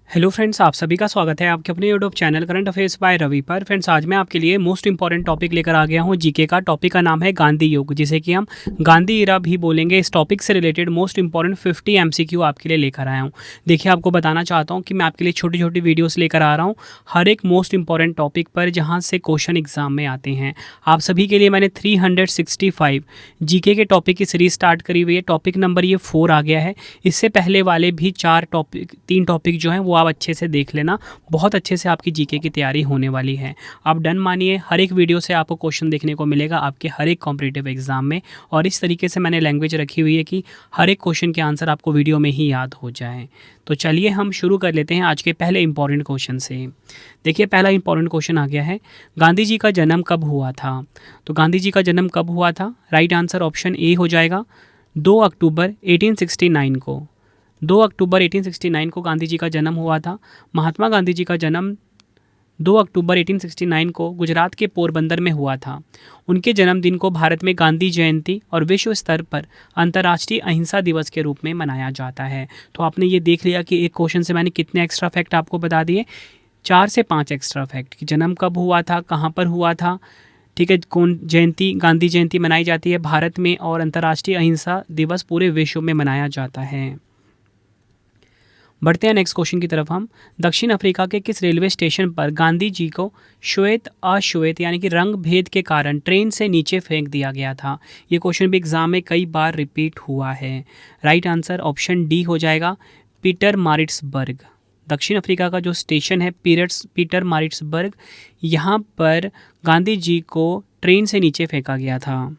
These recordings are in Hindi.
हेलो फ्रेंड्स, आप सभी का स्वागत है आपके अपने YouTube channel current affairs by Ravi पर। फ्रेंड्स, आज मैं आपके लिए मोस्ट इंपॉर्टेंट टॉपिक लेकर आ गया हूँ जीके का। टॉपिक का नाम है गांधी युग, जिसे कि हम गांधी इरा भी बोलेंगे। इस टॉपिक से रिलेटेड मोस्ट इंपॉर्टेंट 50 एमसीक्यू आपके लिए लेकर आया हूँ। देखिए, आपको बताना चाहता हूँ कि मैं आपके लिए छोटी छोटी वीडियोज़ लेकर आ रहा हूँ हर एक मोस्ट इंपॉर्टेंट टॉपिक पर, जहाँ से क्वेश्चन एग्जाम में आते हैं। आप सभी के लिए मैंने 365 जीके के टॉपिक की सीरीज स्टार्ट करी हुई है। टॉपिक नंबर ये 4 आ गया है। इससे पहले वाले भी 3 टॉपिक जो हैं वो आप अच्छे से देख लेना। बहुत अच्छे से आपकी जीके की तैयारी होने वाली है। आप डन मानिए, हर एक वीडियो से आपको क्वेश्चन देखने को मिलेगा आपके हर एक कॉम्पिटिटिव एग्जाम में। और इस तरीके से मैंने लैंग्वेज रखी हुई है कि हर एक क्वेश्चन के आंसर आपको वीडियो में ही याद हो जाए। तो चलिए हम शुरू कर लेते हैं आज के पहले इंपॉर्टेंट क्वेश्चन से। देखिए, पहला इंपॉर्टेंट क्वेश्चन आ गया है, गांधी जी का जन्म कब हुआ था? तो गांधी जी का जन्म कब हुआ था? राइट आंसर ऑप्शन ए हो जाएगा 2 अक्टूबर 1869 को। 2 अक्टूबर 1869 को गांधी जी का जन्म हुआ था। महात्मा गांधी जी का जन्म 2 अक्टूबर 1869 को गुजरात के पोरबंदर में हुआ था। उनके जन्मदिन को भारत में गांधी जयंती और विश्व स्तर पर अंतर्राष्ट्रीय अहिंसा दिवस के रूप में मनाया जाता है। तो आपने ये देख लिया कि एक क्वेश्चन से मैंने कितने एक्स्ट्रा फैक्ट आपको बता दिए, 4 से 5 एक्स्ट्रा फैक्ट कि जन्म कब हुआ था, कहाँ पर हुआ था, ठीक है, कौन जयंती, गांधी जयंती मनाई जाती है भारत में, और अंतर्राष्ट्रीय अहिंसा दिवस पूरे विश्व में मनाया जाता है। बढ़ते हैं नेक्स्ट क्वेश्चन की तरफ हम। दक्षिण अफ्रीका के किस रेलवे स्टेशन पर गांधी जी को श्वेत अश्वेत यानी कि रंग भेद के कारण ट्रेन से नीचे फेंक दिया गया था? ये क्वेश्चन भी एग्जाम में कई बार रिपीट हुआ है। राइट आंसर ऑप्शन डी हो जाएगा, पीटर मारिट्सबर्ग। दक्षिण अफ्रीका का जो स्टेशन है पीटर मारिट्सबर्ग, यहाँ पर गांधी जी को ट्रेन से नीचे फेंका गया था।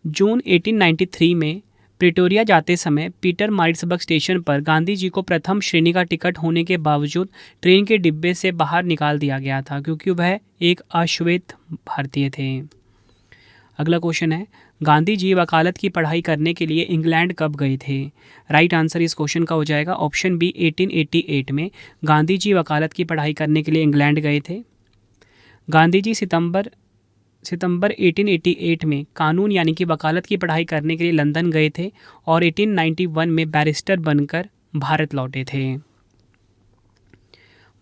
जून 1893 में प्रिटोरिया जाते समय पीटर मारिट्सबर्ग स्टेशन पर गांधी जी को प्रथम श्रेणी का टिकट होने के बावजूद ट्रेन के डिब्बे से बाहर निकाल दिया गया था, क्योंकि वह एक अश्वेत भारतीय थे। अगला क्वेश्चन है, गांधी जी वकालत की पढ़ाई करने के लिए इंग्लैंड कब गए थे? राइट आंसर इस क्वेश्चन का हो जाएगा ऑप्शन बी, 1888 में गांधी जी वकालत की पढ़ाई करने के लिए इंग्लैंड गए थे। गांधी जी सितंबर 1888 में कानून यानी कि वकालत की पढ़ाई करने के लिए लंदन गए थे और 1891 में बैरिस्टर बनकर भारत लौटे थे।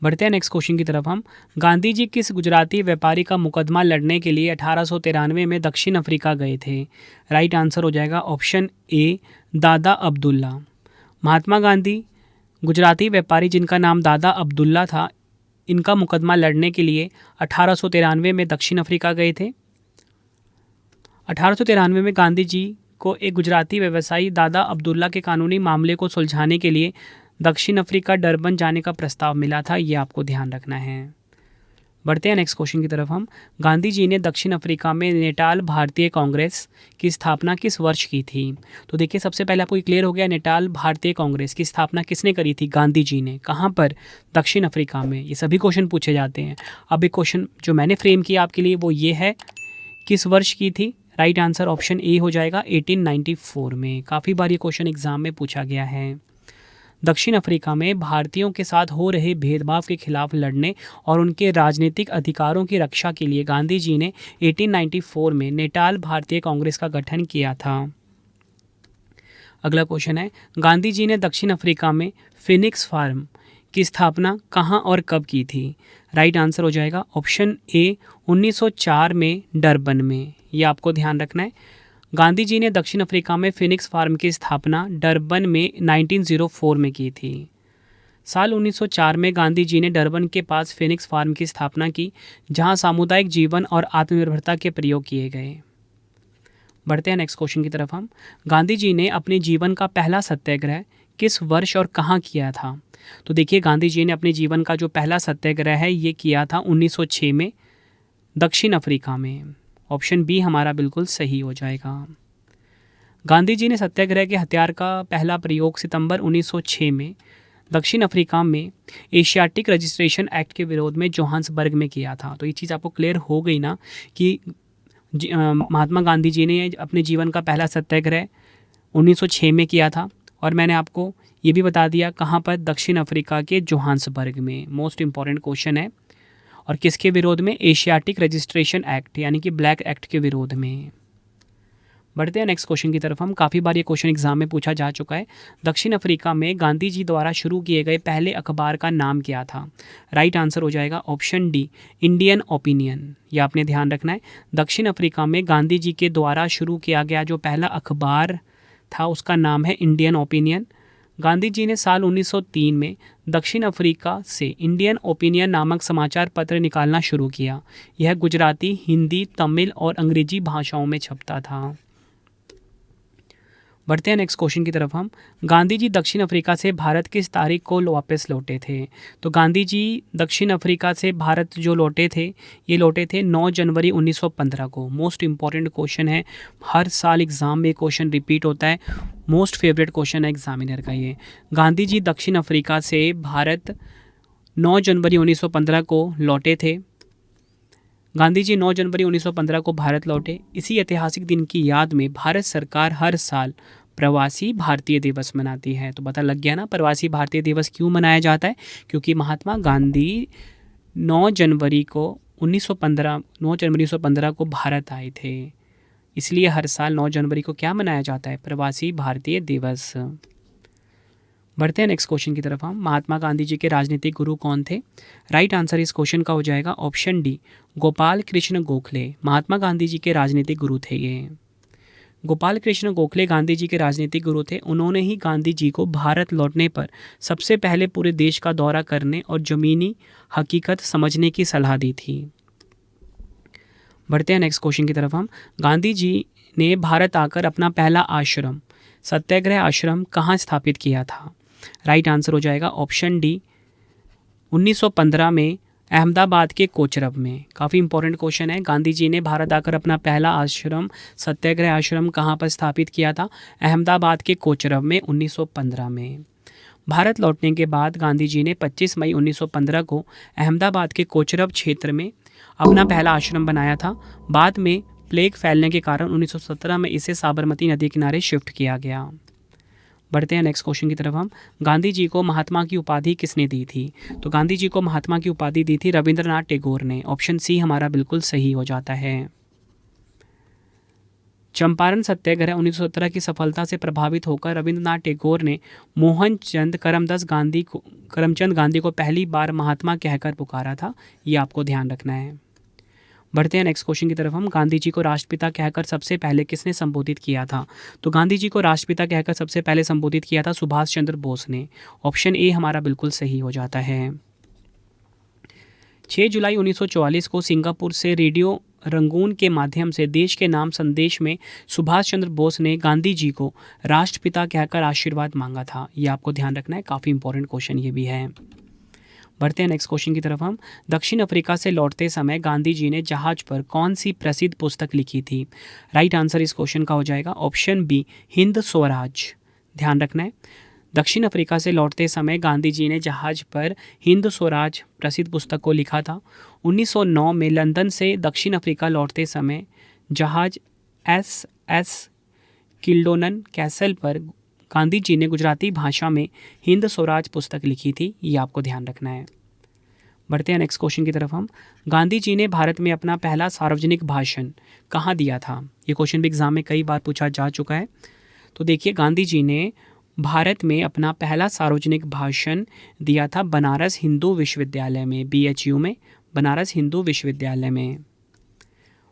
बढ़ते हैं नेक्स्ट क्वेश्चन की तरफ हम। गांधी जी किस गुजराती व्यापारी का मुकदमा लड़ने के लिए 1893 में दक्षिण अफ्रीका गए थे? राइट आंसर हो जाएगा ऑप्शन ए, दादा अब्दुल्ला। महात्मा गांधी गुजराती व्यापारी जिनका नाम दादा अब्दुल्ला था, इनका मुकदमा लड़ने के लिए 1893 में दक्षिण अफ्रीका गए थे। 1893 में गांधी जी को एक गुजराती व्यवसायी दादा अब्दुल्ला के कानूनी मामले को सुलझाने के लिए दक्षिण अफ्रीका डरबन जाने का प्रस्ताव मिला था। ये आपको ध्यान रखना है। बढ़ते हैं नेक्स्ट क्वेश्चन की तरफ हम। गांधी जी ने दक्षिण अफ्रीका में नेटाल भारतीय कांग्रेस की स्थापना किस वर्ष की थी? तो देखिए, सबसे पहले आपको क्लियर हो गया, नेटाल भारतीय कांग्रेस की स्थापना किसने करी थी? गांधी जी ने। कहाँ पर? दक्षिण अफ्रीका में। ये सभी क्वेश्चन पूछे जाते हैं। अब एक क्वेश्चन जो मैंने फ्रेम किया आपके लिए वो ये है, किस वर्ष की थी? राइट आंसर ऑप्शन ए हो जाएगा 1894 में। काफ़ी बार ये क्वेश्चन एग्जाम में पूछा गया है। दक्षिण अफ्रीका में भारतीयों के साथ हो रहे भेदभाव के खिलाफ लड़ने और उनके राजनीतिक अधिकारों की रक्षा के लिए गांधी जी ने 1894 में नेटाल भारतीय कांग्रेस का गठन किया था। अगला क्वेश्चन है, गांधी जी ने दक्षिण अफ्रीका में फिनिक्स फार्म की स्थापना कहाँ और कब की थी? राइट आंसर हो जाएगा ऑप्शन ए, 1904 में डरबन में। ये आपको ध्यान रखना है। गांधी जी ने दक्षिण अफ्रीका में फिनिक्स फार्म की स्थापना डरबन में 1904 में की थी। साल 1904 में गांधी जी ने डरबन के पास फिनिक्स फार्म की स्थापना की, जहां सामुदायिक जीवन और आत्मनिर्भरता के प्रयोग किए गए। बढ़ते हैं नेक्स्ट क्वेश्चन की तरफ हम। गांधी जी ने अपने जीवन का पहला सत्याग्रह किस वर्ष और कहाँ किया था? तो देखिए, गांधी जी ने अपने जीवन का जो पहला सत्याग्रह है ये किया था 1906 में दक्षिण अफ्रीका में। ऑप्शन बी हमारा बिल्कुल सही हो जाएगा। गांधी जी ने सत्याग्रह के हथियार का पहला प्रयोग सितंबर 1906 में दक्षिण अफ्रीका में एशियाटिक रजिस्ट्रेशन एक्ट के विरोध में जोहान्सबर्ग में किया था। तो ये चीज़ आपको क्लियर हो गई ना कि महात्मा गांधी जी ने अपने जीवन का पहला सत्याग्रह 1906 में किया था। और मैंने आपको ये भी बता दिया कहाँ पर, दक्षिण अफ्रीका के जोहान्सबर्ग में। मोस्ट इंपॉर्टेंट क्वेश्चन है। और किसके विरोध में? एशियाटिक रजिस्ट्रेशन एक्ट यानी कि ब्लैक एक्ट के विरोध में। बढ़ते हैं नेक्स्ट क्वेश्चन की तरफ हम। काफ़ी बार ये क्वेश्चन एग्जाम में पूछा जा चुका है। दक्षिण अफ्रीका में गांधी जी द्वारा शुरू किए गए पहले अखबार का नाम क्या था? राइट आंसर हो जाएगा ऑप्शन डी, इंडियन ओपिनियन। ये आपने ध्यान रखना है। दक्षिण अफ्रीका में गांधी जी के द्वारा शुरू किया गया जो पहला अखबार था उसका नाम है इंडियन ओपिनियन। गांधी जी ने साल 1903 में दक्षिण अफ्रीका से इंडियन ओपिनियन नामक समाचार पत्र निकालना शुरू किया। यह गुजराती, हिंदी, तमिल और अंग्रेजी भाषाओं में छपता था। बढ़ते हैं नेक्स्ट क्वेश्चन की तरफ हम। गांधी जी दक्षिण अफ्रीका से भारत किस तारीख को वापस लौटे थे? तो गांधी जी दक्षिण अफ्रीका से भारत जो लौटे थे, ये लौटे थे 9 जनवरी 1915 को। मोस्ट इंपॉर्टेंट क्वेश्चन है, हर साल एग्ज़ाम में क्वेश्चन रिपीट होता है, मोस्ट फेवरेट क्वेश्चन है एग्जामिनर का ये। गांधी जी दक्षिण अफ्रीका से भारत 9 जनवरी 1915 को लौटे थे। गांधी जी 9 जनवरी 1915 को भारत लौटे। इसी ऐतिहासिक दिन की याद में भारत सरकार हर साल प्रवासी भारतीय दिवस मनाती है। तो पता लग गया ना प्रवासी भारतीय दिवस क्यों मनाया जाता है? क्योंकि महात्मा गांधी 9 जनवरी 1915 को भारत आए थे, इसलिए हर साल 9 जनवरी को क्या मनाया जाता है? प्रवासी भारतीय दिवस। बढ़ते हैं नेक्स्ट क्वेश्चन की तरफ हम। महात्मा गांधी जी के राजनीतिक गुरु कौन थे? राइट आंसर इस क्वेश्चन का हो जाएगा ऑप्शन डी, गोपाल कृष्ण गोखले। महात्मा गांधी जी के राजनीतिक गुरु थे ये। गोपाल कृष्ण गोखले गांधी जी के राजनीतिक गुरु थे। उन्होंने ही गांधी जी को भारत लौटने पर सबसे पहले पूरे देश का दौरा करने और ज़मीनी हकीकत समझने की सलाह दी थी। बढ़ते हैं नेक्स्ट क्वेश्चन की तरफ हम। गांधी जी ने भारत आकर अपना पहला आश्रम, सत्याग्रह आश्रम, कहाँ स्थापित किया था? राइट आंसर हो जाएगा ऑप्शन डी, 1915 में अहमदाबाद के कोचरब में। काफ़ी इंपॉर्टेंट क्वेश्चन है। गांधी जी ने भारत आकर अपना पहला आश्रम, सत्याग्रह आश्रम, कहाँ पर स्थापित किया था? अहमदाबाद के कोचरब में 1915 में। भारत लौटने के बाद गांधी जी ने 25 मई 1915 को अहमदाबाद के कोचरब क्षेत्र में अपना पहला आश्रम बनाया था। बाद में प्लेग फैलने के कारण 1917 में इसे साबरमती नदी किनारे शिफ्ट किया गया। बढ़ते हैं नेक्स्ट क्वेश्चन की तरफ हम। गांधी जी को महात्मा की उपाधि किसने दी थी? तो गांधी जी को महात्मा की उपाधि दी थी रविंद्रनाथ टैगोर ने। ऑप्शन सी हमारा बिल्कुल सही हो जाता है। चंपारण सत्याग्रह 1917 की सफलता से प्रभावित होकर रविंद्रनाथ टैगोर ने मोहनचंद करमचंद गांधी को पहली बार महात्मा कहकर पुकारा था। ये आपको ध्यान रखना है। बढ़ते हैं नेक्स्ट क्वेश्चन की तरफ हम। गांधी जी को राष्ट्रपिता कहकर सबसे पहले किसने संबोधित किया था? तो गांधी जी को राष्ट्रपिता कहकर सबसे पहले संबोधित किया था सुभाष चंद्र बोस ने। ऑप्शन ए हमारा बिल्कुल सही हो जाता है। 6 जुलाई 1944 को सिंगापुर से रेडियो रंगून के माध्यम से देश के नाम संदेश में सुभाष चंद्र बोस ने गांधी जी को राष्ट्रपिता कहकर आशीर्वाद मांगा था। ये आपको ध्यान रखना है, काफ़ी इंपॉर्टेंट क्वेश्चन ये भी है। बढ़ते हैं नेक्स्ट क्वेश्चन की तरफ हम। दक्षिण अफ्रीका से लौटते समय गांधी जी ने जहाज पर कौन सी प्रसिद्ध पुस्तक लिखी थी? राइट आंसर इस क्वेश्चन का हो जाएगा ऑप्शन बी, हिंद स्वराज। ध्यान रखना है, दक्षिण अफ्रीका से लौटते समय गांधी जी ने जहाज पर हिंद स्वराज प्रसिद्ध पुस्तक को लिखा था। 1909 में लंदन से दक्षिण अफ्रीका लौटते समय जहाज SS किल्डोनन कैसल पर गांधी जी ने गुजराती भाषा में हिंद स्वराज पुस्तक लिखी थी। ये आपको ध्यान रखना है। बढ़ते हैं नेक्स्ट क्वेश्चन की तरफ हम। गांधी जी ने भारत में अपना पहला सार्वजनिक भाषण कहाँ दिया था? ये क्वेश्चन भी एग्जाम में कई बार पूछा जा चुका है। तो देखिए, गांधी जी ने भारत में अपना पहला सार्वजनिक भाषण दिया था बनारस हिंदू विश्वविद्यालय में, BHU में, बनारस हिंदू विश्वविद्यालय में।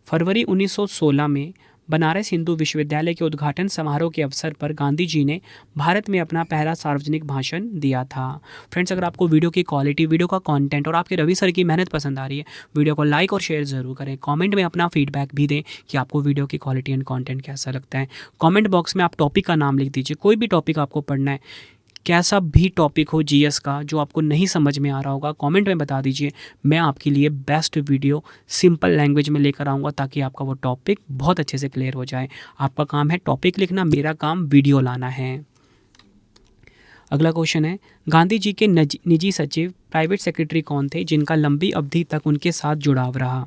फरवरी 1916 में बनारस हिंदू विश्वविद्यालय के उद्घाटन समारोह के अवसर पर गांधी जी ने भारत में अपना पहला सार्वजनिक भाषण दिया था। फ्रेंड्स, अगर आपको वीडियो की क्वालिटी, वीडियो का कंटेंट और आपके रवि सर की मेहनत पसंद आ रही है, वीडियो को लाइक और शेयर ज़रूर करें। कमेंट में अपना फीडबैक भी दें कि आपको वीडियो की क्वालिटी एंड कंटेंट कैसा लगता है। कमेंट बॉक्स में आप टॉपिक का नाम लिख दीजिए, कोई भी टॉपिक आपको पढ़ना है, कैसा भी टॉपिक हो GS का जो आपको नहीं समझ में आ रहा होगा, कमेंट में बता दीजिए। मैं आपके लिए बेस्ट वीडियो सिंपल लैंग्वेज में लेकर आऊँगा ताकि आपका वो टॉपिक बहुत अच्छे से क्लियर हो जाए। आपका काम है टॉपिक लिखना, मेरा काम वीडियो लाना है। अगला क्वेश्चन है, गांधी जी के निजी सचिव, प्राइवेट सेक्रेटरी कौन थे जिनका लंबी अवधि तक उनके साथ जुड़ाव रहा?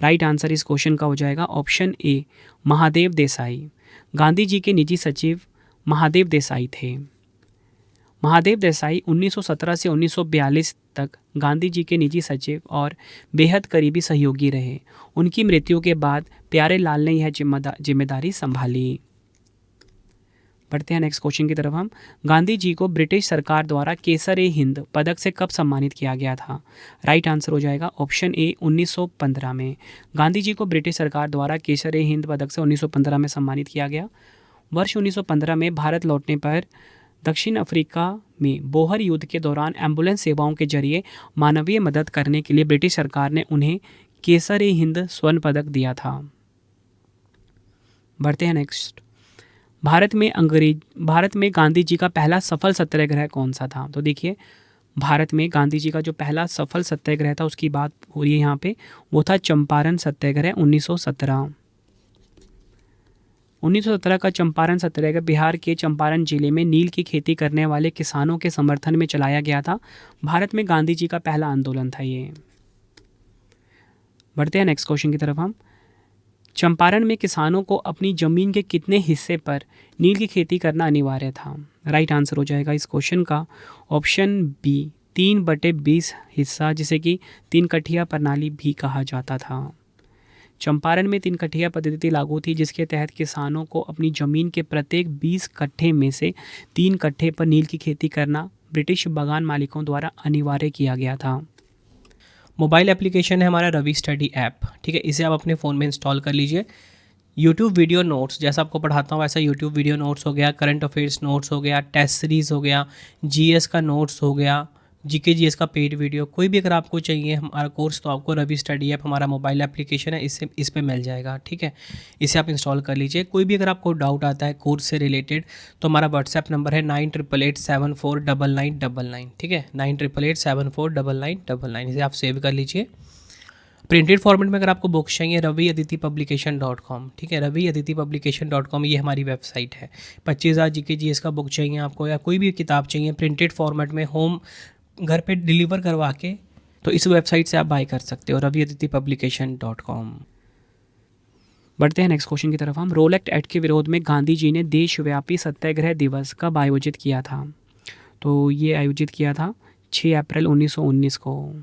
राइट आंसर इस क्वेश्चन का हो जाएगा ऑप्शन ए, महादेव देसाई। गांधी जी के निजी सचिव महादेव देसाई थे। महादेव देसाई 1917 से 1942 तक गांधी जी के निजी सचिव और बेहद करीबी सहयोगी रहे। उनकी मृत्यु के बाद प्यारे लाल ने यह जिम्मेदारी संभाली। बढ़ते हैं नेक्स्ट क्वेश्चन की तरफ हम। गांधी जी को ब्रिटिश सरकार द्वारा केसर-ए-हिंद पदक से कब सम्मानित किया गया था? राइट आंसर हो जाएगा ऑप्शन ए 1915 में। गांधी जी को ब्रिटिश सरकार द्वारा केसर-ए-हिंद पदक से 1915 में सम्मानित किया गया। वर्ष 1915 में भारत लौटने पर दक्षिण अफ्रीका में बोहर युद्ध के दौरान एम्बुलेंस सेवाओं के जरिए मानवीय मदद करने के लिए ब्रिटिश सरकार ने उन्हें केसर-ए-हिंद स्वर्ण पदक दिया था। बढ़ते हैं नेक्स्ट। भारत में गांधी जी का पहला सफल सत्याग्रह कौन सा था? तो देखिए, भारत में गांधी जी का जो पहला सफल सत्याग्रह था उसकी बात हो रही है यहाँ पे, वो था चंपारण सत्याग्रह 1917। 1917 का चंपारण सत्याग्रह बिहार के चंपारण जिले में नील की खेती करने वाले किसानों के समर्थन में चलाया गया था। भारत में गांधी जी का पहला आंदोलन था ये। बढ़ते हैं नेक्स्ट क्वेश्चन की तरफ हम। चंपारण में किसानों को अपनी जमीन के कितने हिस्से पर नील की खेती करना अनिवार्य था? राइट आंसर हो जाएगा इस क्वेश्चन का ऑप्शन बी 3/20 हिस्सा, जिसे कि 3 कठिया प्रणाली भी कहा जाता था। चंपारण में 3 कठिया पद्धति लागू थी, जिसके तहत किसानों को अपनी ज़मीन के प्रत्येक 20 कट्ठे में से 3 कट्ठे पर नील की खेती करना ब्रिटिश बागान मालिकों द्वारा अनिवार्य किया गया था। मोबाइल एप्लीकेशन है हमारा रवि स्टडी ऐप, ठीक है, इसे आप अपने फ़ोन में इंस्टॉल कर लीजिए। यूट्यूब वीडियो नोट्स, जैसा आपको पढ़ाता हूँ वैसा यूट्यूब वीडियो नोट्स हो गया, करंट अफेयर्स नोट्स हो गया, टेस्ट सीरीज़ हो गया, जीएस का नोट्स हो गया, जीके जीएस का पेड वीडियो, कोई भी अगर आपको चाहिए हमारा कोर्स तो आपको रवि स्टडी ऐप हमारा मोबाइल एप्लीकेशन है, इससे इस पे मिल जाएगा, ठीक है। इसे आप इंस्टॉल कर लीजिए। कोई भी अगर आपको डाउट आता है कोर्स से रिलेटेड तो हमारा व्हाट्सएप नंबर है 9888749999, ठीक है, 9888749999। इसे आप सेव कर लीजिए। प्रिंटेड फॉर्मेट में अगर आपको बुक्स चाहिए raviaditipublication.com, ठीक है, raviaditipublication.com ये हमारी वेबसाइट है। 25,000 जीके जीएस का बुक चाहिए आपको या कोई भी किताब चाहिए प्रिंटेड फॉर्मेट में होम घर पे डिलीवर करवा के, तो इस वेबसाइट से आप बाय कर सकते हो raviaditipublication.com। बढ़ते हैं नेक्स्ट क्वेश्चन की तरफ हम। रोल एक्ट के विरोध में गांधी जी ने देशव्यापी सत्याग्रह दिवस कब आयोजित किया था? तो ये आयोजित किया था 6 अप्रैल 1919 को।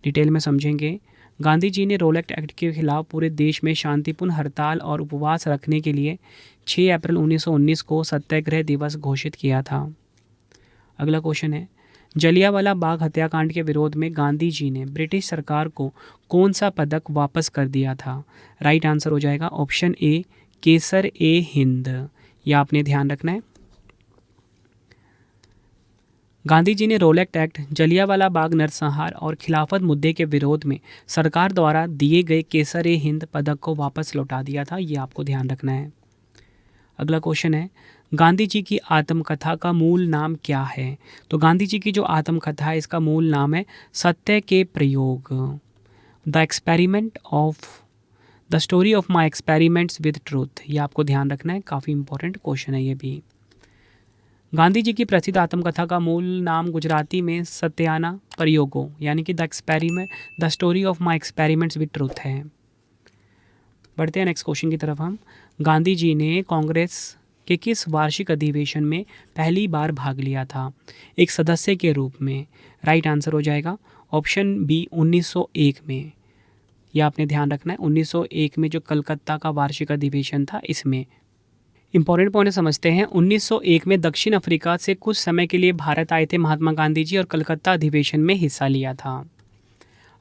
डिटेल में समझेंगे। गांधी जी ने रोल एक्ट के खिलाफ पूरे देश में शांतिपूर्ण हड़ताल और उपवास रखने के लिए 6 अप्रैल 1919 को सत्याग्रह दिवस घोषित किया था। अगला क्वेश्चन है, जलियांवाला बाग हत्याकांड के विरोध में गांधी जी ने ब्रिटिश सरकार को कौन सा पदक वापस कर दिया था? राइट आंसर हो जाएगा ऑप्शन ए केसर-ए-हिंद। यह आपने ध्यान रखना है। गांधी जी ने रोल एक्ट, जलियांवाला बाग नरसंहार और खिलाफत मुद्दे के विरोध में सरकार द्वारा दिए गए केसर-ए-हिंद पदक को वापस लौटा दिया था। ये आपको ध्यान रखना है। अगला क्वेश्चन है, गांधी जी की आत्मकथा का मूल नाम क्या है? तो गांधी जी की जो आत्मकथा है इसका मूल नाम है सत्य के प्रयोग, the story of my experiments with truth. ये आपको ध्यान रखना है, काफ़ी इंपॉर्टेंट क्वेश्चन है ये भी। गांधी जी की प्रसिद्ध आत्मकथा का मूल नाम गुजराती में सत्याना प्रयोगो यानी कि the story of my experiments with truth है। बढ़ते हैं नेक्स्ट क्वेश्चन की तरफ हम। गांधी जी ने कांग्रेस के किस वार्षिक अधिवेशन में पहली बार भाग लिया था एक सदस्य के रूप में? राइट आंसर हो जाएगा ऑप्शन बी 1901 में। यह आपने ध्यान रखना है, 1901 में जो कलकत्ता का वार्षिक अधिवेशन था इसमें। इंपॉर्टेंट पॉइंट समझते हैं। 1901 में दक्षिण अफ्रीका से कुछ समय के लिए भारत आए थे महात्मा गांधी जी और कलकत्ता अधिवेशन में हिस्सा लिया था।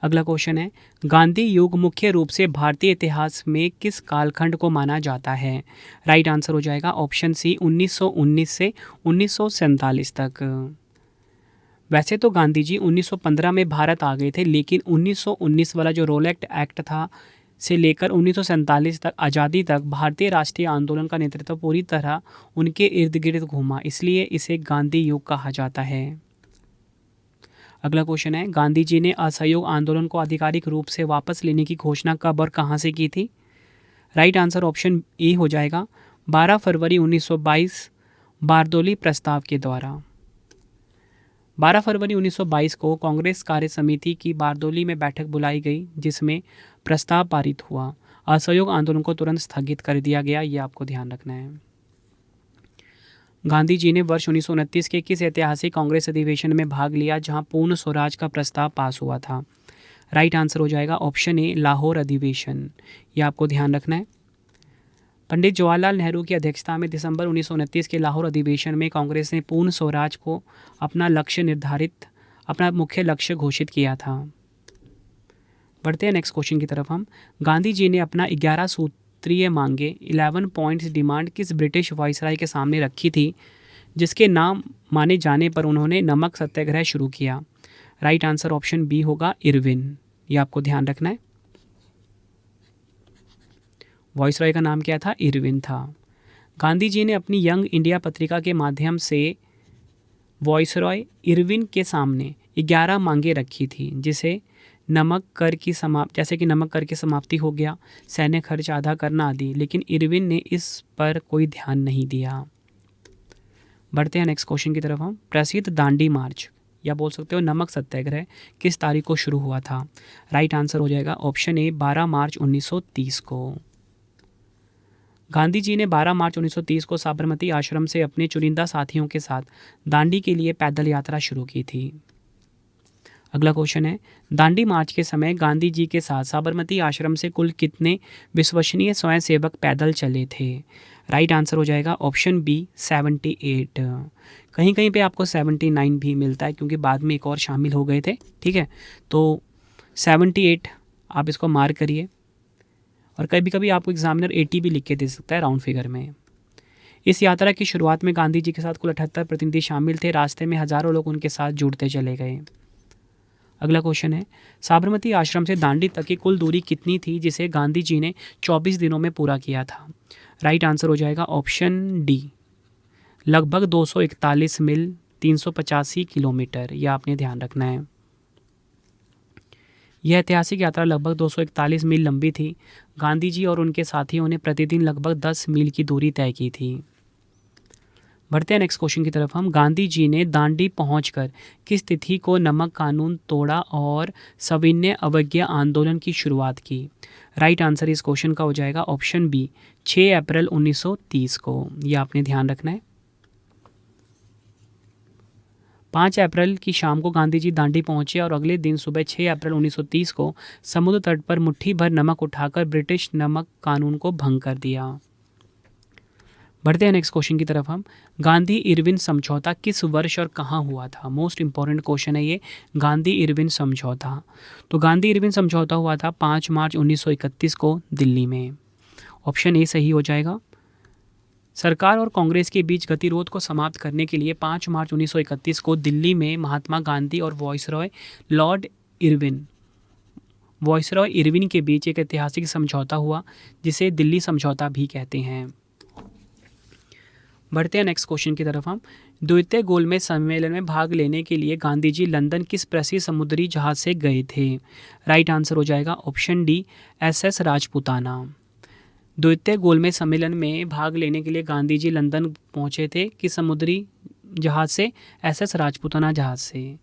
अगला क्वेश्चन है, गांधी युग मुख्य रूप से भारतीय इतिहास में किस कालखंड को माना जाता है? राइट आंसर हो जाएगा ऑप्शन सी 1919 से 1947 तक। वैसे तो गांधी जी 1915 में भारत आ गए थे, लेकिन 1919 वाला जो रोल एक्ट था से लेकर 1947 तक आज़ादी तक भारतीय राष्ट्रीय आंदोलन का नेतृत्व पूरी तरह उनके इर्द गिर्द घूमा, इसलिए इसे गांधी युग कहा जाता है। अगला क्वेश्चन है, गांधी जी ने असहयोग आंदोलन को आधिकारिक रूप से वापस लेने की घोषणा कब और कहां से की थी? राइट आंसर ऑप्शन ए हो जाएगा 12 फरवरी 1922 बारदौली प्रस्ताव के द्वारा। 12 फरवरी 1922 को कांग्रेस कार्य समिति की बारदौली में बैठक बुलाई गई, जिसमें प्रस्ताव पारित हुआ। असहयोग आंदोलन को तुरंत स्थगित कर दिया गया, ये आपको ध्यान रखना है। गांधी जी ने वर्ष 1929 के किस ऐतिहासिक कांग्रेस अधिवेशन में भाग लिया जहां पूर्ण स्वराज का प्रस्ताव पास हुआ था? राइट आंसर हो जाएगा ऑप्शन ए, लाहौर अधिवेशन। ये आपको ध्यान रखना है। पंडित जवाहरलाल नेहरू की अध्यक्षता में दिसंबर 1929 के लाहौर अधिवेशन में कांग्रेस ने पूर्ण स्वराज को अपना मुख्य लक्ष्य घोषित किया था। बढ़ते हैं नेक्स्ट क्वेश्चन की तरफ हम। गांधी जी ने अपना 11 सूत्रीय मांगे 11 पॉइंट्स डिमांड किस ब्रिटिश वायसराय के सामने रखी थी जिसके नाम माने जाने पर उन्होंने नमक सत्याग्रह शुरू किया? राइट आंसर ऑप्शन बी होगा, इरविन। ये आपको ध्यान रखना है। वायसराय का नाम क्या था? इरविन था। गांधी जी ने अपनी यंग इंडिया पत्रिका के माध्यम से वायसराय इरविन के सामने 11 मांगे रखी थी जैसे कि नमक कर की समाप्ति हो गया, सैन्य खर्च आधा करना आदि, लेकिन इरविन ने इस पर कोई ध्यान नहीं दिया। बढ़ते हैं नेक्स्ट क्वेश्चन की तरफ हम। प्रसिद्ध दांडी मार्च या बोल सकते हो नमक सत्याग्रह किस तारीख को शुरू हुआ था? राइट आंसर हो जाएगा ऑप्शन ए, 12 मार्च 1930 को। गांधी जी ने 12 मार्च 1930 को साबरमती आश्रम से अपने चुनिंदा साथियों के साथ दांडी के लिए पैदल यात्रा शुरू की थी। अगला क्वेश्चन है, दांडी मार्च के समय गांधी जी के साथ साबरमती आश्रम से कुल कितने विश्वसनीय स्वयंसेवक पैदल चले थे? राइट आंसर हो जाएगा ऑप्शन बी, 78। कहीं कहीं पे आपको 79 भी मिलता है क्योंकि बाद में एक और शामिल हो गए थे। ठीक है, तो 78 आप इसको मार्क करिए। और कभी कभी आपको एग्जामिनर 80 भी लिख के दे सकता है राउंड फिगर में। इस यात्रा की शुरुआत में गांधी जी के साथ कुल 78 प्रतिनिधि शामिल थे। रास्ते में हजारों लोग उनके साथ जुड़ते चले गए। अगला क्वेश्चन है, साबरमती आश्रम से दांडी तक की कुल दूरी कितनी थी जिसे गांधी जी ने 24 दिनों में पूरा किया था? राइट आंसर हो जाएगा ऑप्शन डी, लगभग 241 मील 385 किलोमीटर। यह आपने ध्यान रखना है। यह ऐतिहासिक यात्रा लगभग 241 मील लंबी थी। गांधी जी और उनके साथियों ने प्रतिदिन लगभग 10 मील की दूरी तय की थी। बढ़ते हैं नेक्स्ट क्वेश्चन की तरफ हम। गांधी जी ने दांडी पहुंचकर किस तिथि को नमक कानून तोड़ा और सविनय अवज्ञा आंदोलन की शुरुआत की? राइट आंसर इस क्वेश्चन का हो जाएगा ऑप्शन बी, 6 अप्रैल 1930 को। यह आपने ध्यान रखना है। 5 अप्रैल की शाम को गांधी जी दांडी पहुंचे और अगले दिन सुबह 6 अप्रैल 1930 को समुद्र तट पर मुट्ठी भर नमक उठाकर ब्रिटिश नमक कानून को भंग कर दिया। बढ़ते हैं नेक्स्ट क्वेश्चन की तरफ हम। गांधी इरविन समझौता किस वर्ष और कहाँ हुआ था? मोस्ट इंपॉर्टेंट क्वेश्चन है ये, गांधी इरविन समझौता। तो गांधी इरविन समझौता हुआ था 5 मार्च 1931 को दिल्ली में। ऑप्शन ए सही हो जाएगा। सरकार और कांग्रेस के बीच गतिरोध को समाप्त करने के लिए 5 मार्च 1931 को दिल्ली में महात्मा गांधी और वायसरॉय इरविन के बीच एक ऐतिहासिक समझौता हुआ जिसे दिल्ली समझौता भी कहते हैं। बढ़ते हैं नेक्स्ट क्वेश्चन की तरफ हम। द्वितीय गोलमेज सम्मेलन में भाग लेने के लिए गांधी जी लंदन किस प्रसिद्ध समुद्री जहाज से गए थे? राइट आंसर हो जाएगा ऑप्शन डी, SS राजपूताना। द्वितीय गोलमेज सम्मेलन में भाग लेने के लिए गांधी जी लंदन पहुंचे थे कि समुद्री जहाज से? SS राजपूताना जहाज से।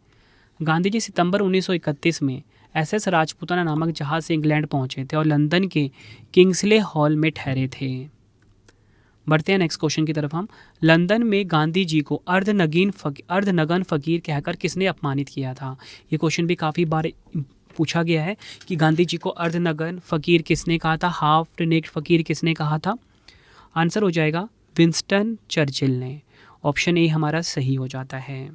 गांधी जी सितंबर 1931 में SS राजपूताना नामक जहाज से इंग्लैंड पहुंचे थे और लंदन के किंग्सले हॉल में ठहरे थे। बढ़ते हैं नेक्स्ट क्वेश्चन की तरफ हम। लंदन में गांधी जी को अर्धनगन फकीर कहकर किसने अपमानित किया था? ये क्वेश्चन भी काफ़ी बार पूछा गया है कि गांधी जी को अर्धनगन फकीर किसने कहा था, हाफ नेक्ड फकीर किसने कहा था? आंसर हो जाएगा विंस्टन चर्चिल ने। ऑप्शन ए हमारा सही हो जाता है।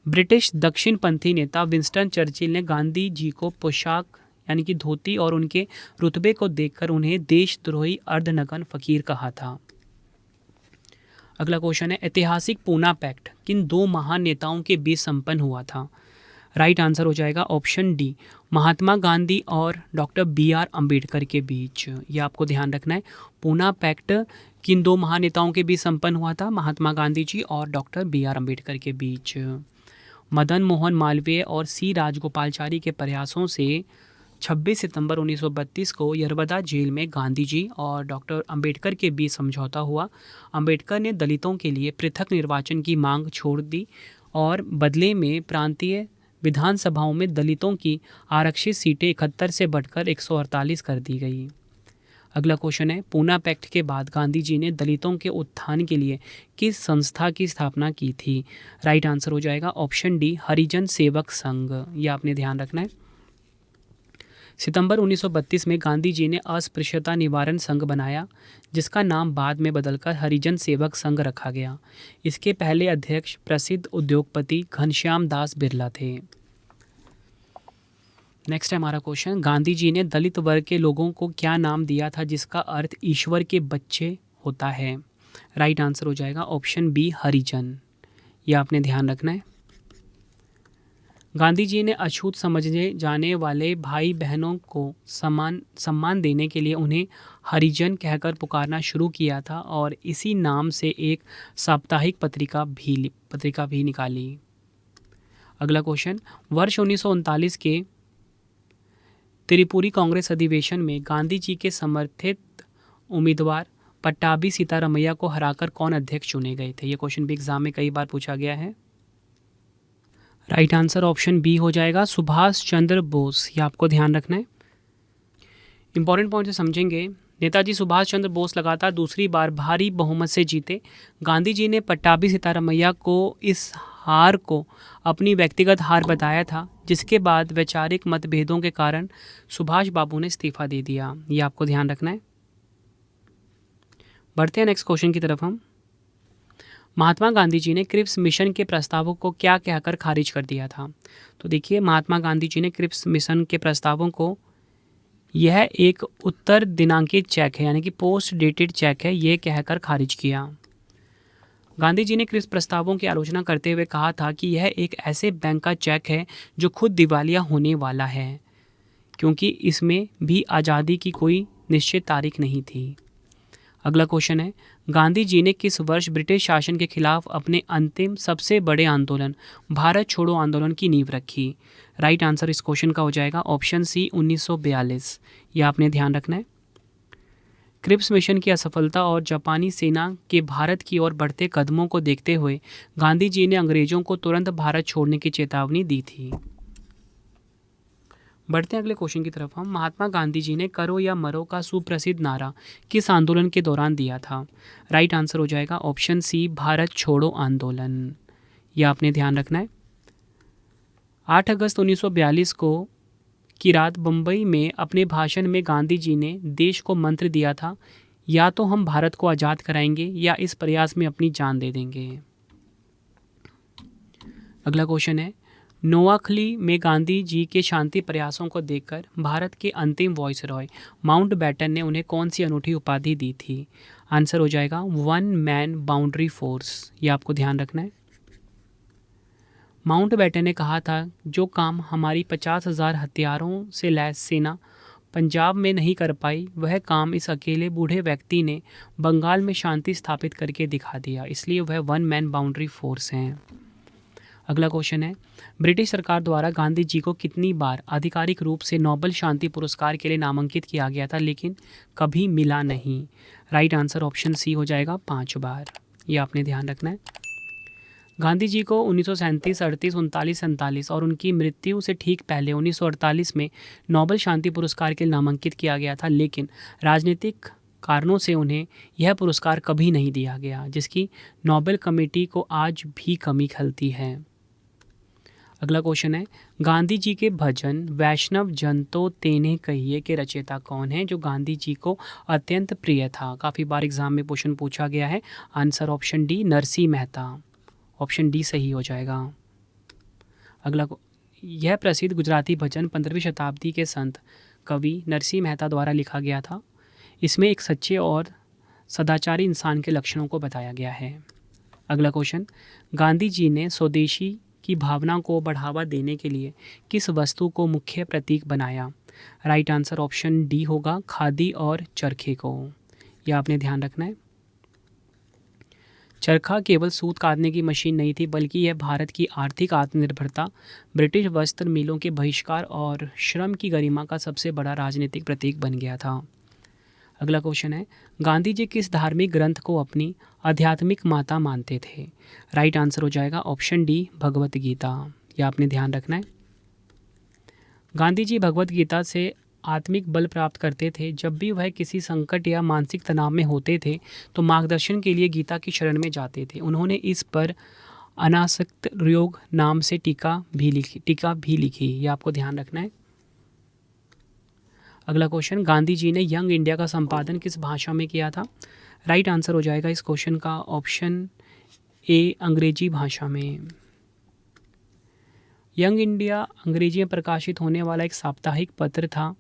ब्रिटिश दक्षिणपंथी नेता विंस्टन चर्चिल ने गांधी जी को पोशाक यानी कि धोती और उनके रुतबे को देखकर उन्हें देशद्रोही अर्धनगन फकीर कहा था। अगला क्वेश्चन है, ऐतिहासिक पूना पैक्ट किन दो महान नेताओं के बीच संपन्न हुआ था? राइट आंसर हो जाएगा ऑप्शन डी, महात्मा गांधी और डॉक्टर BR अम्बेडकर के बीच। यह आपको ध्यान रखना है। पूना पैक्ट किन दो महान नेताओं के बीच संपन्न हुआ था? महात्मा गांधी जी और डॉक्टर BR अम्बेडकर के बीच। मदन मोहन मालवीय और C राजगोपालचारी के प्रयासों से 26 सितंबर 1932 को यरबदा जेल में गांधी जी और डॉक्टर अंबेडकर के बीच समझौता हुआ। अंबेडकर ने दलितों के लिए पृथक निर्वाचन की मांग छोड़ दी और बदले में प्रांतीय विधानसभाओं में दलितों की आरक्षित सीटें 71 से बढ़कर 148 कर दी गई। अगला क्वेश्चन है, पूना पैक्ट के बाद गांधी जी ने दलितों के उत्थान के लिए किस संस्था की स्थापना की थी? राइट आंसर हो जाएगा ऑप्शन डी, हरिजन सेवक संघ। यह आपने ध्यान रखना है। सितंबर 1932 में गांधी जी ने अस्पृश्यता निवारण संघ बनाया, जिसका नाम बाद में बदलकर हरिजन सेवक संघ रखा गया। इसके पहले अध्यक्ष प्रसिद्ध उद्योगपति घनश्याम दास बिरला थे। नेक्स्ट है हमारा क्वेश्चन, गांधी जी ने दलित वर्ग के लोगों को क्या नाम दिया था जिसका अर्थ ईश्वर के बच्चे होता है? राइट आंसर हो जाएगा ऑप्शन बी, हरिजन। यह आपने ध्यान रखना है। गांधी जी ने अछूत समझे जाने वाले भाई बहनों को सम्मान देने के लिए उन्हें हरिजन कहकर पुकारना शुरू किया था और इसी नाम से एक साप्ताहिक पत्रिका भी निकाली। अगला क्वेश्चन, वर्ष 1939 के त्रिपुरी कांग्रेस अधिवेशन में गांधी जी के समर्थित उम्मीदवार पट्टाभी सीतारमैया को हराकर कौन अध्यक्ष चुने गए थे? ये क्वेश्चन भी एग्जाम में कई बार पूछा गया है। राइट आंसर ऑप्शन बी हो जाएगा, सुभाष चंद्र बोस। ये आपको ध्यान रखना है। इंपॉर्टेंट पॉइंट से समझेंगे। नेताजी सुभाष चंद्र बोस लगातार दूसरी बार भारी बहुमत से जीते। गांधी जी ने पट्टाभी सीतारमैया को इस हार को अपनी व्यक्तिगत हार बताया था, जिसके बाद वैचारिक मतभेदों के कारण सुभाष बाबू ने इस्तीफा दे दिया। ये आपको ध्यान रखना है। बढ़ते हैं नेक्स्ट क्वेश्चन की तरफ हम। महात्मा गांधी जी ने क्रिप्स मिशन के प्रस्तावों को क्या कहकर खारिज कर दिया था? तो देखिए, महात्मा गांधी जी ने क्रिप्स मिशन के प्रस्तावों को, यह एक उत्तर दिनांकित चेक है, यानी कि पोस्ट डेटेड चेक है, ये कहकर खारिज किया। गांधी जी ने क्रिप्स प्रस्तावों की आलोचना करते हुए कहा था कि यह एक ऐसे बैंक का चेक है जो खुद दिवालिया होने वाला है, क्योंकि इसमें भी आज़ादी की कोई निश्चित तारीख नहीं थी। अगला क्वेश्चन है, गांधी जी ने किस वर्ष ब्रिटिश शासन के खिलाफ अपने अंतिम सबसे बड़े आंदोलन भारत छोड़ो आंदोलन की नींव रखी? राइट आंसर इस क्वेश्चन का हो जाएगा ऑप्शन सी, 1942। यह आपने ध्यान रखना है। क्रिप्स मिशन की असफलता और जापानी सेना के भारत की ओर बढ़ते कदमों को देखते हुए गांधी जी ने अंग्रेजों को तुरंत भारत छोड़ने की चेतावनी दी थी। बढ़ते हैं अगले क्वेश्चन की तरफ हम। महात्मा गांधी जी ने करो या मरो का सुप्रसिद्ध नारा किस आंदोलन के दौरान दिया था? राइट आंसर हो जाएगा ऑप्शन सी, भारत छोड़ो आंदोलन। यह आपने ध्यान रखना है। 8 अगस्त 1942 को की रात बम्बई में अपने भाषण में गांधी जी ने देश को मंत्र दिया था, या तो हम भारत को आज़ाद कराएंगे या इस प्रयास में अपनी जान दे देंगे। अगला क्वेश्चन है, नोआखली में गांधी जी के शांति प्रयासों को देखकर भारत के अंतिम वायसरॉय माउंटबेटन ने उन्हें कौन सी अनूठी उपाधि दी थी? आंसर हो जाएगा वन मैन बाउंड्री फोर्स। ये आपको ध्यान रखना है। माउंटबेटन ने कहा था, जो काम हमारी 50,000 हथियारों से लैस सेना पंजाब में नहीं कर पाई, वह काम इस अकेले बूढ़े व्यक्ति ने बंगाल में शांति स्थापित करके दिखा दिया, इसलिए वह वन मैन बाउंड्री फोर्स हैं। अगला क्वेश्चन है, ब्रिटिश सरकार द्वारा गांधी जी को कितनी बार आधिकारिक रूप से नोबेल शांति पुरस्कार के लिए नामांकित किया गया था लेकिन कभी मिला नहीं? राइट आंसर ऑप्शन सी हो जाएगा, 5 बार। ये आपने ध्यान रखना है। गांधी जी को 1937, 38, 39, 47 और उनकी मृत्यु से ठीक पहले 1948 में नोबेल शांति पुरस्कार के लिए नामांकित किया गया था, लेकिन राजनीतिक कारणों से उन्हें यह पुरस्कार कभी नहीं दिया गया, जिसकी नोबेल कमेटी को आज भी कमी खलती है। अगला क्वेश्चन है, गांधी जी के भजन वैष्णव जन तो तेने कहिए के रचयिता कौन है, जो गांधी जी को अत्यंत प्रिय था? काफ़ी बार एग्जाम में क्वेश्चन पूछा गया है। Answer option D, Narsinh Mehta. Option D सही हो जाएगा। अगला, यह प्रसिद्ध गुजराती भजन 15वीं शताब्दी के संत कवि नरसिंह मेहता द्वारा लिखा गया था। इसमें एक सच्चे और सदाचारी इंसान के लक्षणों को बताया गया है। अगला क्वेश्चन, गांधी जी ने स्वदेशी की भावना को बढ़ावा देने के लिए किस वस्तु को मुख्य प्रतीक बनाया? राइट आंसर ऑप्शन डी होगा, खादी और चरखे को। यह आपने ध्यान रखना है। चरखा केवल सूत काटने की मशीन नहीं थी, बल्कि यह भारत की आर्थिक आत्मनिर्भरता, ब्रिटिश वस्त्र मिलों के बहिष्कार और श्रम की गरिमा का सबसे बड़ा राजनीतिक प्रतीक बन गया था। अगला क्वेश्चन है, गांधी जी किस धार्मिक ग्रंथ को अपनी आध्यात्मिक माता मानते थे? राइट आंसर हो जाएगा ऑप्शन डी, भगवत गीता। यह आपने ध्यान रखना है। गांधी जी भगवत गीता से आत्मिक बल प्राप्त करते थे। जब भी वह किसी संकट या मानसिक तनाव में होते थे तो मार्गदर्शन के लिए गीता की शरण में जाते थे। उन्होंने इस पर अनासक्त योग नाम से टीका भी लिखी। ये आपको ध्यान रखना है। अगला क्वेश्चन, गांधी जी ने यंग इंडिया का संपादन किस भाषा में किया था? राइट आंसर हो जाएगा इस क्वेश्चन का ऑप्शन ए, अंग्रेजी भाषा में। यंग इंडिया अंग्रेजी में प्रकाशित होने वाला एक साप्ताहिक पत्र था।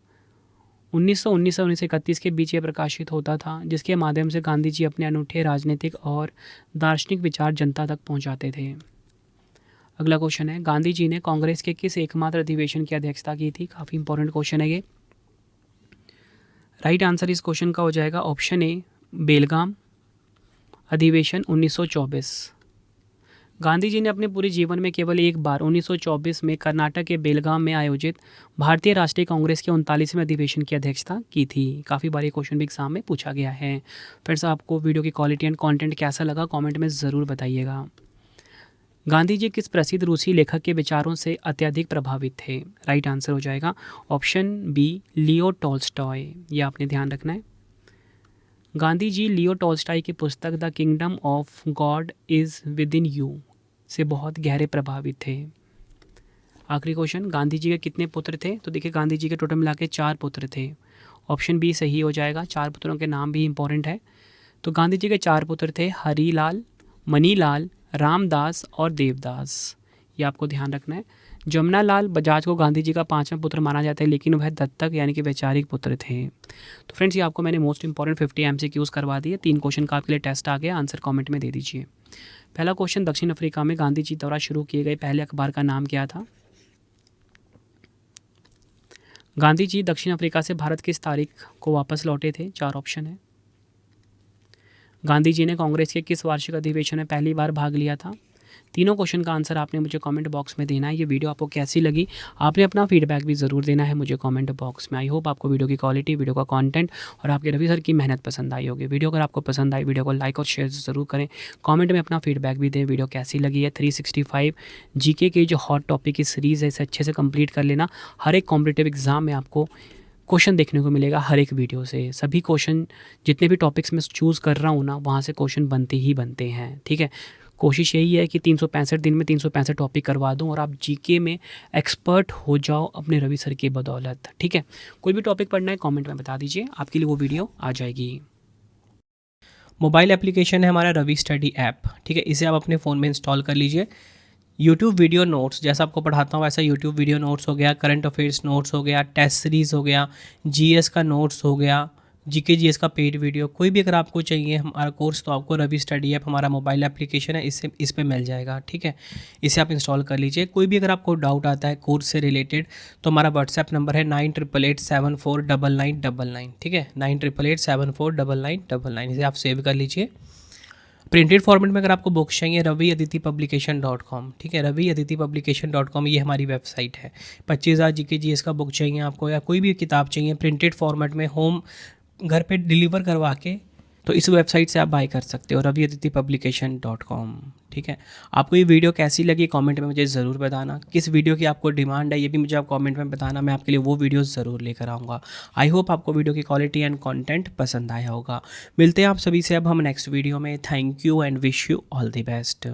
1919 से 1931 के बीच ये प्रकाशित होता था, जिसके माध्यम से गांधी जी अपने अनूठे राजनीतिक और दार्शनिक विचार जनता तक पहुंचाते थे। अगला क्वेश्चन है, गांधी जी ने कांग्रेस के किस एकमात्र अधिवेशन की अध्यक्षता की थी? काफ़ी इंपॉर्टेंट क्वेश्चन है ये। राइट आंसर इस क्वेश्चन का हो जाएगा ऑप्शन ए, बेलगाम अधिवेशन 1924। गांधी जी ने अपने पूरे जीवन में केवल एक बार 1924 में कर्नाटक के बेलगाम में आयोजित भारतीय राष्ट्रीय कांग्रेस के 39वें अधिवेशन की अध्यक्षता की थी। काफ़ी बार ये क्वेश्चन भी एग्जाम में पूछा गया है। फ्रेंड्स, आपको वीडियो की क्वालिटी एंड कंटेंट कैसा लगा कमेंट में ज़रूर बताइएगा। गांधी जी किस प्रसिद्ध रूसी लेखक के विचारों से अत्यधिक प्रभावित थे? राइट आंसर हो जाएगा ऑप्शन बी, लियो टॉल्स्टॉय। ये आपने ध्यान रखना है। गांधी जी लियो टॉल्स्टॉय की पुस्तक the kingdom of God is with in you से बहुत गहरे प्रभावित थे। आखिरी क्वेश्चन, गांधी जी के कितने पुत्र थे? तो देखिए, गांधी जी के टोटल मिला के 4 पुत्र थे। ऑप्शन बी सही हो जाएगा। 4 पुत्रों के नाम भी इंपॉर्टेंट है। तो गांधी जी के 4 पुत्र थे, हरीलाल, मनीलाल, रामदास और देवदास। ये आपको ध्यान रखना है। जमुनालाल बजाज को गांधी जी का 5वां पुत्र माना जाता है, लेकिन वह दत्तक यानी कि वैचारिक पुत्र थे। तो फ्रेंड्स, ये आपको मैंने मोस्ट इंपॉर्टेंट 50 MCQs करवा दिए। 3 क्वेश्चन का आपके लिए टेस्ट आ गया, आंसर कमेंट में दे दीजिए। पहला क्वेश्चन, दक्षिण अफ्रीका में गांधी जी द्वारा शुरू किए गए पहले अखबार का नाम क्या था? गांधी जी दक्षिण अफ्रीका से भारत किस तारीख को वापस लौटे थे? 4 ऑप्शन है। गांधी जी ने कांग्रेस के किस वार्षिक अधिवेशन में पहली बार भाग लिया था? तीनों क्वेश्चन का आंसर आपने मुझे कमेंट बॉक्स में देना है। ये वीडियो आपको कैसी लगी आपने अपना फीडबैक भी ज़रूर देना है मुझे कमेंट बॉक्स में। आई होप आपको वीडियो की क्वालिटी, वीडियो का कंटेंट और आपके रवि सर की मेहनत पसंद आई होगी। वीडियो अगर आपको पसंद आई, वीडियो को लाइक और शेयर ज़रूर करें। कमेंट में अपना फीडबैक भी दें, वीडियो कैसी लगी है। 365 जीके के जो हॉट टॉपिक की सीरीज़ है, इसे अच्छे से कंप्लीट कर लेना। हर एक कॉम्पिटिटिव एग्जाम में आपको क्वेश्चन देखने को मिलेगा हर एक वीडियो से। सभी क्वेश्चन जितने भी टॉपिक्स मैं चूज़ कर रहा हूँ ना, वहाँ से क्वेश्चन बनते ही बनते हैं। ठीक है, कोशिश यही है कि 365 दिन में 365 टॉपिक करवा दूं और आप जीके में एक्सपर्ट हो जाओ अपने रवि सर की बदौलत। ठीक है, कोई भी टॉपिक पढ़ना है कमेंट में बता दीजिए, आपके लिए वो वीडियो आ जाएगी। मोबाइल एप्लीकेशन है हमारा रवि स्टडी ऐप। ठीक है, इसे आप अपने फ़ोन में इंस्टॉल कर लीजिए। यूट्यूब वीडियो नोट्स, जैसा आपको पढ़ाता हूँ वैसा यूट्यूब वीडियो नोट्स हो गया, करंट अफेयर्स नोट्स हो गया, टेस्ट सीरीज़ हो गया, जीएस का नोट्स हो गया, जीके जीएस का पेड वीडियो, कोई भी अगर आपको चाहिए हमारा कोर्स, तो आपको रवि स्टडी ऐप हमारा मोबाइल एप्लीकेशन है, इस पे मिल जाएगा। ठीक है, इसे आप इंस्टॉल कर लीजिए। कोई भी अगर आपको डाउट आता है कोर्स से रिलेटेड, तो हमारा व्हाट्सएप नंबर है 9888749999। ठीक है, 9888749999। इसे आप सेव कर लीजिए। प्रिंटेड फॉर्मेट में अगर आपको बुक्स चाहिए, raviaditipublication.com। ठीक है, raviaditipublication.com ये हमारी वेबसाइट है। 25,000 जीके जीएस का बुक चाहिए आपको, या कोई भी किताब चाहिए प्रिंटेड फॉर्मेट में होम घर पे डिलीवर करवा के, तो इस वेबसाइट से आप बाय कर सकते हो, raviaditipublication.com। ठीक है, आपको ये वीडियो कैसी लगी कमेंट में मुझे ज़रूर बताना। किस वीडियो की आपको डिमांड है ये भी मुझे आप कमेंट में बताना, मैं आपके लिए वो वीडियो ज़रूर लेकर आऊँगा। आई होप आपको वीडियो की क्वालिटी एंड कंटेंट पसंद आया होगा। मिलते हैं आप सभी से अब हम नेक्स्ट वीडियो में। Thank you and wish you all the best.